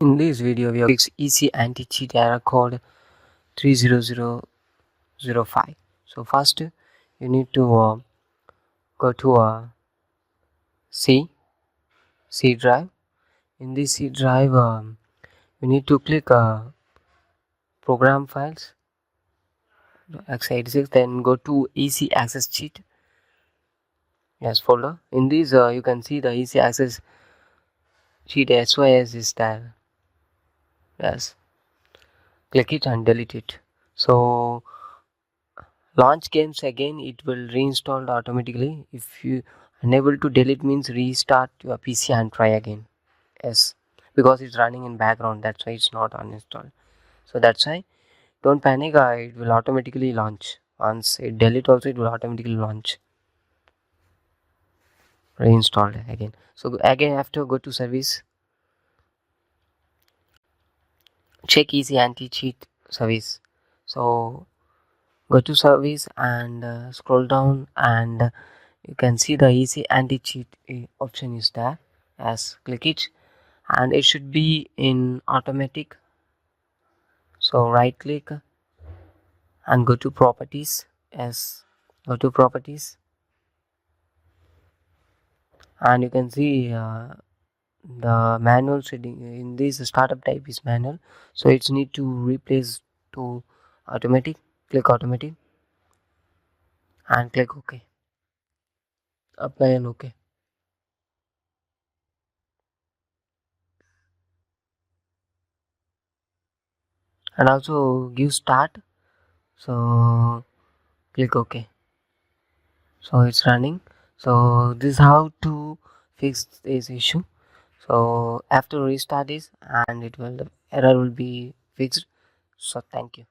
In this video, we will fix EC anti-cheat error code 30005. So first, you need to go to a C drive. In this C drive, you need to click program files x86. Then go to EC access cheat. Yes, folder. In this, you can see the EC access cheat SYS is there. Yes, click it and delete it. So launch games again, it will reinstall automatically. If you unable to delete, means restart your PC and try again. Yes, because it's running in background, that's why it's not uninstalled. So that's why don't panic, it will automatically launch. Once it delete also, it will automatically launch, reinstalled again. So again, after go to service, check easy anti-cheat service. So go to service and scroll down, and you can see the easy anti-cheat option is there. As click it, and it should be in automatic. So right click and go to properties. Yes, go to properties, and you can see the manual setting. In this startup type is manual, so it's need to replace to automatic. Click automatic and click OK. Apply and OK. And also give start. So click OK. So it's running. So this is how to fix this issue. So after restart this, and it will, the error will be fixed. So thank you.